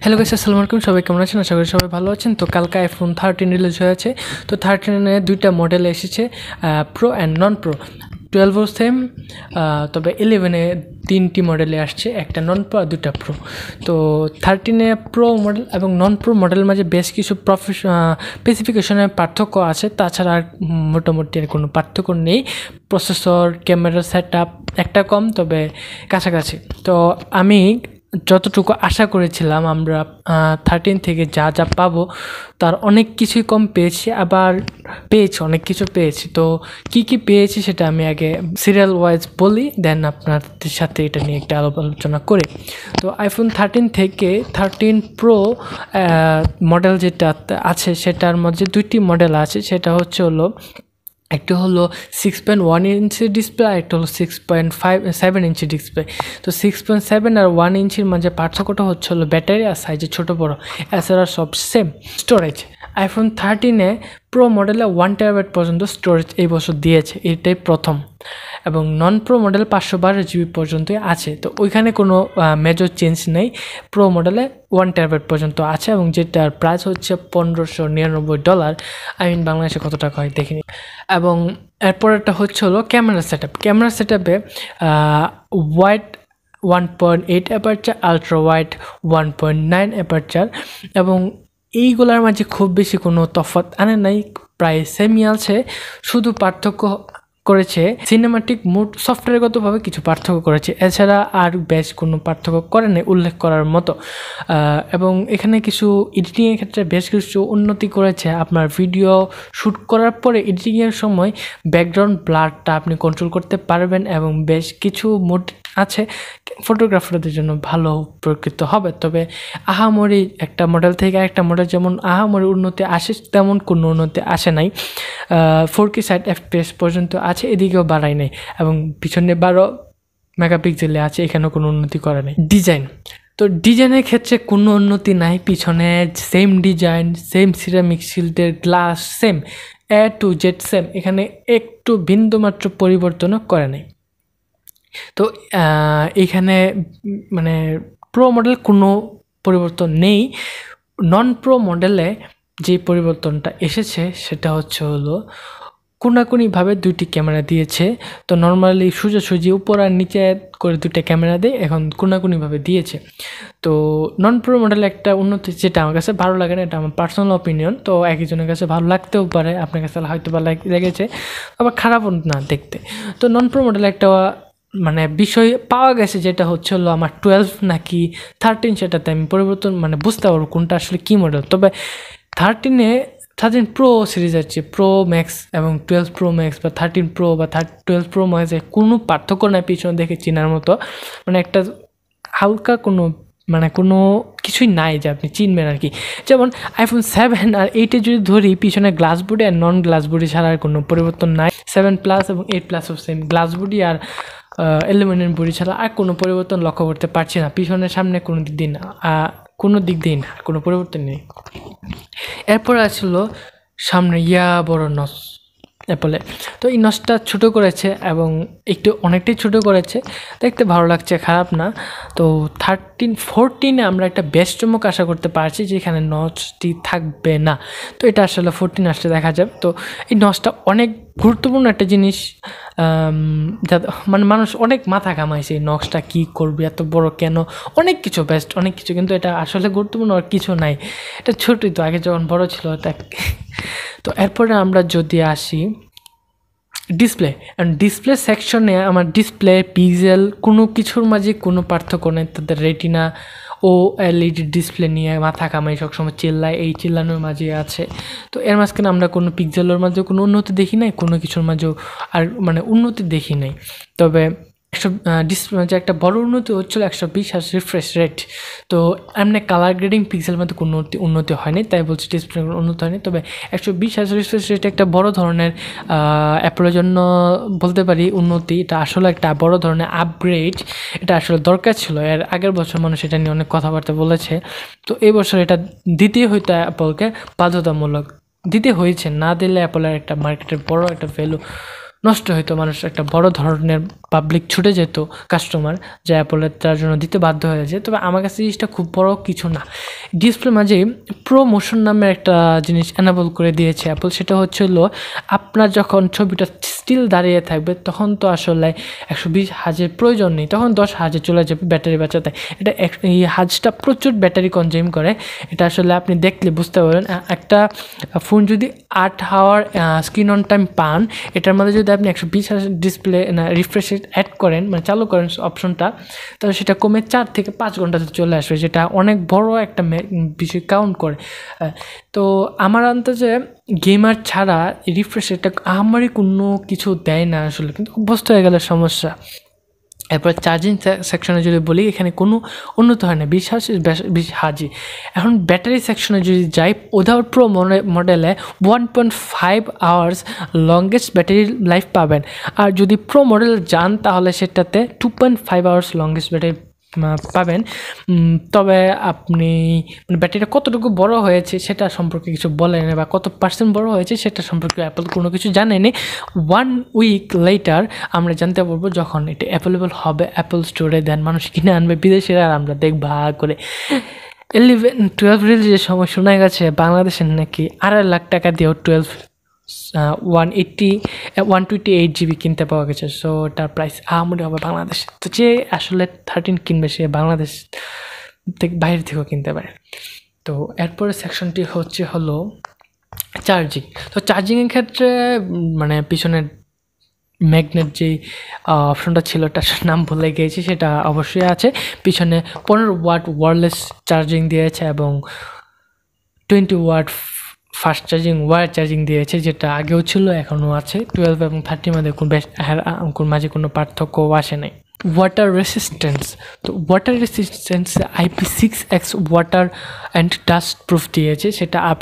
Hello guys, আসসালামু আলাইকুম। সবাই কেমন আছেন? আশা করি সবাই ভালো আছেন। তো কালকে আইফোন 13 রিলিজ হয়েছে। তো 13-এ দুইটা মডেল এসেছে, প্রো অ্যান্ড নন প্রো। 12ও সেম, তবে 11-এ তিনটি মডেলে আসছে, একটা নন প্রো আর দুইটা প্রো। তো 13-এ প্রো মডেল এবং নন প্রো মডেলের মাঝে বেশ কিছু স্পেসিফিকেশনের পার্থক্য আছে, তাছাড়া আর মোটামুটি আর কোনো পার্থক্য নেই। প্রসেসর, ক্যামেরা সেট আপ একটা কম, তবে কাছাকাছি। তো আমি যতটুকু আশা করেছিলাম আমরা 13 থেকে যা যা পাবো তার অনেক কিছুই কম পেয়েছি, আবার অনেক কিছু পেয়েছি। তো কি পেয়েছি সেটা আমি আগে সিরিয়াল ওয়াইজ বলি, দেন আপনাদের সাথে এটা নিয়ে একটা আলোচনা করি। তো আইফোন 13 থেকে 13 প্রো মডেল যেটা আছে সেটার মধ্যে দুইটি মডেল আছে। সেটা হলো একটা হলো 6.1 ইঞ্চির ডিসপ্লে, আর একটা হলো 6.7 ইঞ্চি ডিসপ্লে। তো 6.7 আর 1 ইঞ্চির মাঝে পার্থক্যটা হলো ব্যাটারি আর সাইজে ছোটো বড়ো, এছাড়া সব সেম। স্টোরেজ আইফোন 13-এ প্রো মডেলে 1 TB পর্যন্ত স্টোরেজ এই বছর দিয়েছে, এটাই প্রথম। এবং নন প্রো মডেল 512 GB পর্যন্তই আছে। তো ওইখানে কোনো মেজর চেঞ্জ নেই। প্রো মডেলে 1 TB পর্যন্ত আছে, এবং যেটার প্রাইস হচ্ছে $1599। বাংলাদেশে কত টাকা হয় দেখিনি। এবং এরপরেরটা হলো ক্যামেরা সেটআপে wide 1.8 aperture, ultra wide 1.9 aperture, এবং এইগুলার মাঝে খুব বেশি কোনো তফাৎ আনে নাই, প্রায় সেমই আছে। শুধু পার্থক্য করেছে সিনেমাটিক মোড সফটওয়্যারগতভাবে কিছু পার্থক্য করেছে, এছাড়া আর বেশ কোনো পার্থক্য করে নেই উল্লেখ করার মতো। এবং এখানে কিছু এডিটিংয়ের ক্ষেত্রে বেশ কিছু উন্নতি করেছে। আপনার ভিডিও শ্যুট করার পরে এডিটিংয়ের সময় ব্যাকগ্রাউন্ড ব্লারটা আপনি কন্ট্রোল করতে পারবেন, এবং বেশ কিছু মোড আছে ফটোগ্রাফারদের জন্য ভালো প্রকৃত হবে। তবে আহামরি একটা মডেল থেকে একটা মডেল যেমন আহামরি উন্নতি আসে, তেমন কোনো উন্নতি আসে নাই। 4K 60 FPS পর্যন্ত আছে, এদিকেও বাড়াই নাই, এবং পিছনে 12 মেগাপিক্সেলে আছে, এখানেও কোনো উন্নতি করে নাই। তো ডিজাইনের ক্ষেত্রে কোনো উন্নতি নাই, পিছনে সেম ডিজাইন, সেম সিরামিক শিল্ডের glass, same A to Z same, এখানে একটু বিন্দুমাত্র পরিবর্তনও করে নাই। তো এখানে মানে প্রো মডেল কোনো পরিবর্তন নেই। নন প্রো মডেলে যে পরিবর্তনটা এসেছে সেটা হলো কোনাকুনিভাবে দুইটি ক্যামেরা দিয়েছে। তো নর্মালি সোজাসুজি উপর আর নিচে করে দুইটা ক্যামেরা দিয়ে এখন কোনাকুনিভাবে দিয়েছে। তো নন প্রো মডেলে একটা উন্নতি যেটা আমার কাছে ভালো লাগে না, এটা আমার পার্সোনাল অপিনিয়ন। তো একজনের কাছে ভালো লাগতেও পারে, আপনার কাছে হয়তো ভালো লেগেছে, আবার খারাপও না দেখতে। তো নন প্রো মডেলে একটা বিষয় পাওয়া গেছে, যেটা হলো আমার 12 নাকি 13, সেটাতে আমি পরিবর্তন বুঝতে পারবো কোনটা আসলে কী মডেল। তবে 13 প্রো সিরিজ আছে, প্রো ম্যাক্স এবং 12 প্রো ম্যাক্স বা 13 প্রো বা 12 প্রো ম্যাক্সে কোনো পার্থক্য নাই পিছনে দেখে চেনার মতো। একটা হালকা কোনো কিছুই নাই যে আপনি চিনবেন আর কি। যেমন আইফোন 7 আর 8-এ যদি ধরি, পিছনে গ্লাস বডি আর নন গ্লাস বডি ছাড়া আর কোনো পরিবর্তন নাই। 7+ এবং 8+ও সেম, গ্লাস বডি আর অ্যালুমিনিয়াম বডি ছাড়া আর কোনো পরিবর্তন লক্ষ্য করতে পারছি না। পিছনের সামনে কোনো দিক দিয়ে না, কোনো পরিবর্তন নেই। এরপর আসলো সামনে বড় নচ অ্যাপলে। তো এই নচটা ছোটো করেছে, এবং অনেকটাই ছোটো করেছে, দেখতে ভালো লাগছে, খারাপ না। তো 14-এ আমরা একটা বেশ চমক আশা করতে পারছি, যেখানে নচটি থাকবে না। তো এটা আসলে 14 আসলে দেখা যাবে। তো এই নচটা অনেক গুরুত্বপূর্ণ একটা জিনিস, মানুষ অনেক মাথা ঘামাইছে এই নচটা কী করবে, এত বড় কেন, অনেক কিছু বেস্ট, অনেক কিছু, কিন্তু এটা আসলে গুরুত্বপূর্ণ আর কিছু নাই, এটা ছোটই তো, আগে যখন বড় ছিল এটা। তো এরপরে আমরা যদি আসি ডিসপ্লে সেকশনে, আমার ডিসপ্লে পিক্সেল কোনো কিছুর মাঝে কোনো পার্থক্য নেই। তাদের রেটিনা ও LED ডিসপ্লে নিয়ে মাথা কামাই, সবসময় চিল্লায়, এই চিল্লানোর মাঝে আছে। তো এর মাঝখানে আমরা কোনো পিক্সেলের মাঝেও কোনো উন্নতি দেখি নাই, কোনো কিছুর মাঝেও আর উন্নতি দেখি নাই। তবে ডিসপ্লে যে একটা বড় উন্নতি হচ্ছিল 120 Hz রিফ্রেশ রেট। তো এমনি কালার গ্রেডিং পিক্সেলের মধ্যে কোনো উন্নতি হয়নি, তাই বলছি ডিসপ্লে উন্নতি হয়নি। তবে 120 Hz রিফ্রেশ রেট একটা বড় ধরনের অ্যাপলের জন্য বলতে পারি উন্নতি। এটা আসলে একটা বড় ধরনের আপগ্রেড, এটা আসলে দরকার ছিল। এর আগের বছর মানুষ এটা নিয়ে অনেক কথাবার্তা বলেছে। তো এই বছর এটা দিতেই হয়তো অ্যাপলকে বাধ্যতামূলক দিতে হয়েছে, না দিলে অ্যাপলের একটা মার্কেটের বড় একটা ভ্যালু নষ্ট হতো, মানুষ একটা বড় ধরনের পাবলিক ছুটে যেত কাস্টমার, যা অ্যাপলের তার জন্য দিতে বাধ্য হয়েছে। তবে আমার কাছে জিনিসটা খুব বড় কিছু না। ডিসপ্লে মাঝে প্রোমোশন নামের একটা জিনিস এনাবল করে দিয়েছে অ্যাপল। সেটা হচ্ছিল আপনার যখন ছবিটা স্টিল দাঁড়িয়ে থাকবে তখন তো আসলে 120 হাজের প্রয়োজন নেই, তখন 10 হাজে চলে যাবে ব্যাটারি বাঁচাতে। এটা এই হাজটা প্রচুর ব্যাটারি কনজিউম করে। এটা আসলে আপনি দেখলে বুঝতে পারবেন। একটা ফোন যদি 8 আওয়ার স্ক্রিন অন টাইম পান, এটার মধ্যে যদি আপনি 120 হাজার ডিসপ্লে রিফ্রেশ অ্যাড করেন, মানে চালু করেন অপশনটা, তাহলে সেটা কমে 4 থেকে 5 ঘন্টাতে চলে আসবে, যেটা অনেক বড় একটা বিষয় কাউন্ট করে। তো আমার আন্দাজে গেমার ছাড়া রিফ্রেশ এটা আমারই কোনো কিছু দেয় না আসলে, কিন্তু অভ্যস্ত হয়ে গেলে সমস্যা। এরপর চার্জিং সেকশনে যদি বলি, এখানে কোনো উন্নত হয় না, 20 হাজি। এখন ব্যাটারি সেকশনে যদি যাই, ওদার প্রো মডেলে 1.5 আওয়ার্স লংগেস্ট ব্যাটারি লাইফ পাবেন। আর যদি প্রো মডেল যান তাহলে সেটাতে 2.5 আওয়ার্স লংগেস্ট ব্যাটারি পাবেন। তবে আপনি মানে ব্যাটারিটা কতটুকু বড় হয়েছে সেটা সম্পর্কে কিছু বলেন, বা কত পার্সেন্ট বড় হয়েছে সেটা সম্পর্কে অ্যাপল কোনো কিছু জানেনি। 1 উইক লেটার আমরা জানতে পারবো যখন এটা অ্যাভেলেবল হবে অ্যাপল স্টোরে, দেন মানুষ কিনে আনবে বিদেশিরা, আর আমরা দেখবা করে। 11-12 রিলিজের সময় শোনা গেছে বাংলাদেশের নাকি 2.5 লাখ টাকা দিয়েও 128 জিবি কিনতে পাওয়া গেছে। সো এটার প্রাইস আহামরি হবে বাংলাদেশে। তো যে আসলে 13 কিনবে সে বাংলাদেশ থেকে বাইরে থেকেও কিনতে পারে। তো এরপরে সেকশনটি হলো চার্জিং। তো চার্জিংয়ের ক্ষেত্রে মানে পিছনের ম্যাগনেট যেই অপশনটা ছিল ওটার নাম ভুলে গিয়েছি, সেটা অবশ্যই আছে। পিছনে 15 ওয়াট ওয়্যারলেস চার্জিং দিয়েছে এবং 20 watt fast charging wire charging দিয়েছে, যেটা আগেও ছিল এখনও আছে। 12 এবং 30 মধ্যে কোন মাঝে কোনো পার্থক্য আসে নাই। ওয়াটার রেসিস্ট্যান্স, তো water resistance IP6X water and dust proof দিয়েছে, সেটা আপ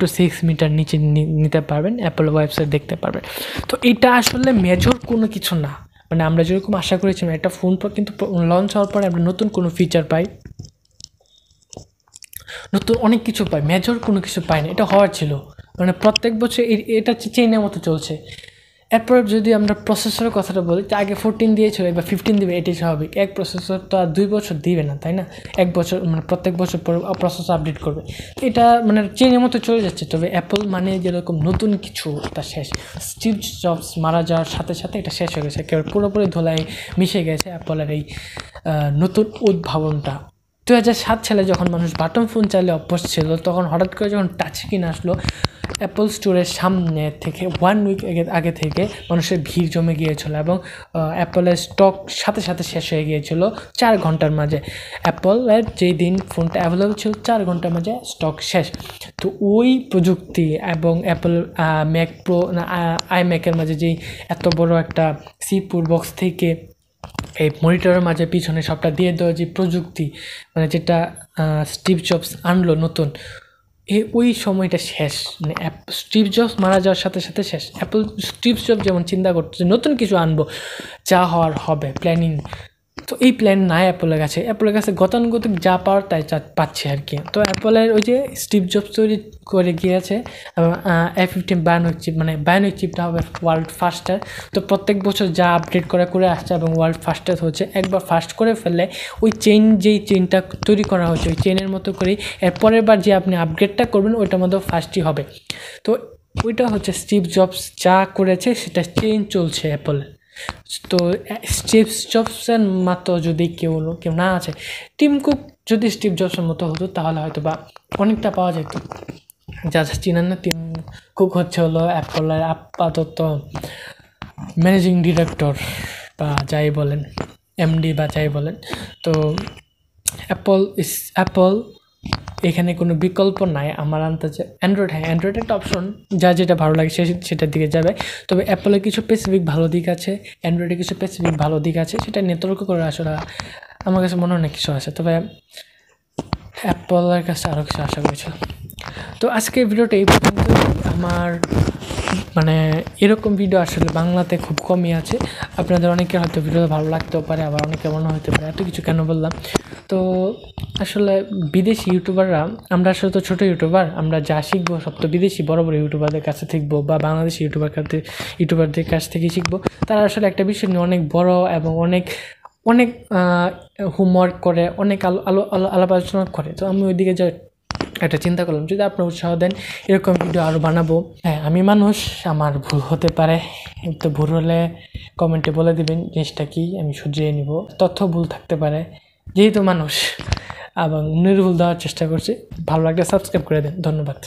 টু 6 মিটার নিচে নিতে পারবেন, অ্যাপল ওয়েবসাইট দেখতে পারবেন। তো এটা আসলে মেজর কোনো কিছু না, মানে আমরা যেরকম আশা করেছিলাম একটা ফোন কিন্তু লঞ্চ হওয়ার পরে আমরা নতুন কোনো ফিচার পাই, নতুন অনেক কিছু পাই, মেজর কোনো কিছু পাই না। এটা হওয়ার ছিল, মানে প্রত্যেক বছর এটা চেইনের মতো চলছে। এরপর যদি আমরা প্রসেসরের কথাটা বলি, আগে 14 দিয়েছিল, এবার 15 দিবে, এটাই স্বাভাবিক। এক প্রসেসর তো আর 2 বছর দিবে না, তাই না? এক বছর মানে প্রত্যেক বছর পরে প্রসেসর আপডেট করবে, এটা মানে চেইনের মতো চলে যাচ্ছে। তবে অ্যাপল মানে যেরকম নতুন কিছু, তা শেষ। স্টিভ জবস মারা যাওয়ার সাথে সাথে এটা শেষ হয়ে গেছে, একেবারে পুরোপুরি ধুলায় মিশে গেছে অ্যাপলের এই নতুন উদ্ভাবনটা। 2007 সালে যখন মানুষ বাটন ফোন চাইলে অভ্যস্ত ছিল, তখন হঠাৎ করে যখন টাচ স্ক্রিন আসলো, অ্যাপল স্টোরের সামনে থেকে 1 উইক আগে থেকে মানুষের ভিড় জমে গিয়েছিল এবং অ্যাপলের স্টক সাথে সাথে শেষ হয়ে গিয়েছিল 4 ঘন্টার মাঝে। অ্যাপলের যেই দিন ফোনটা অ্যাভেলেবল ছিল 4 ঘন্টার মাঝে স্টক শেষ। তো ওই প্রযুক্তি এবং অ্যাপল ম্যাক প্রো আইম্যাকের মাঝে যেই এত বড় একটা C4 বক্স থেকে এই মনিটরের মাঝে পিছনে সবটা দিয়ে দেওয়া যে প্রযুক্তি, মানে যেটা স্টিভ জবস আনলো নতুন, ওই সময়টা শেষ। মানে স্টিভ জবস মারা যাওয়ার সাথে সাথে শেষ। অ্যাপল স্টিভ জবস যেমন চিন্তা করছে নতুন কিছু আনবো, যা হওয়ার হবে, প্ল্যানিং, তো এই প্ল্যান নাই অ্যাপলের কাছে গতানুগতিক যা পাওয়ার তাই পাচ্ছে আর কি। তো অ্যাপলের ওই যে স্টিভ জবস তৈরি করে গিয়েছে A15 বায়োনিক চিপ, মানে বায়োনিক চিপটা হবে ওয়ার্ল্ড ফাস্টার। তো প্রত্যেক বছর যা আপডেট করে আসছে এবং ওয়ার্ল্ড ফাস্টার হচ্ছে, একবার ফাস্ট করে ফেললে ওই যেই চেইনটা তৈরি করা হচ্ছে ওই চেইনের মতো করেই এর পরের বার যে আপনি আপগ্রেডটা করবেন ওইটার মধ্যেও ফাস্টই হবে। তো ওইটা হচ্ছে স্টিভ জবস যা করেছে সেটা চেইন চলছে অ্যাপলের। তো স্টিভ জবসের মতো যদি কেউ না আছে, টিম কুক যদি স্টিভ জবসের মতো হতো তাহলে হয়তো বা অনেকটা পাওয়া যেত। যা চিনেন না, টিম কুক হলো অ্যাপলের আপাতত ম্যানেজিং ডিরেক্টর বা যাই বলেন, এমডি বা যাই বলেন। তো অ্যাপল এখানে কোনো বিকল্প নাই আমার আন্দাজে। অ্যান্ড্রয়েড একটা অপশন, যা যেটা ভালো লাগে সেটার দিকে যাবে। তবে অ্যাপলের কিছু স্পেসিফিক ভালো দিক আছে, অ্যান্ড্রয়েডের কিছু স্পেসিফিক ভালো দিক আছে, সেটা নিয়ে তর্ক করে আসলে আমার কাছে মনে অনেক কিছু আছে। তবে অ্যাপলের কাছে আরও কিছু আশা করেছিলাম। তো আজকে ভিডিওটা এই পর্যন্ত। আমার মানে এরকম ভিডিও আসলে বাংলাতে খুব কমই আছে। আপনাদের অনেকের হয়তো ভিডিও ভালো লাগতেও পারে, আবার অনেকের মনে হতে পারে এত কিছু কেন বললাম। তো আসলে বিদেশি ইউটিউবাররা, আমরা আসলে তো ছোটো ইউটিউবার, আমরা যা শিখবো সব তো বিদেশি বড় বড় ইউটিউবারদের কাছে শিখবো বা বাংলাদেশি ইউটিউবারদের কাছ থেকে শিখবো। তারা আসলে একটা বিষয় নিয়ে অনেক বড় এবং অনেক অনেক হোমওয়ার্ক করে, অনেক আলাপ আলোচনা করে। তো আমি ওইদিকে যাই একটা চিন্তা করলাম, যদি আপনার উৎসাহ দেন এরকম ভিডিও আরও বানাবো। হ্যাঁ, আমি মানুষ, আমার ভুল হতে পারে, তো ভুল হলে কমেন্টে বলে দিবেন জিনিসটা কি, আমি শুধরিয়ে নিব। তথ্য ভুল থাকতে পারে, যেহেতু মানুষ, এবং নির্ভুল দেওয়ার চেষ্টা করছি। ভালো লাগলে সাবস্ক্রাইব করে দেন। ধন্যবাদ।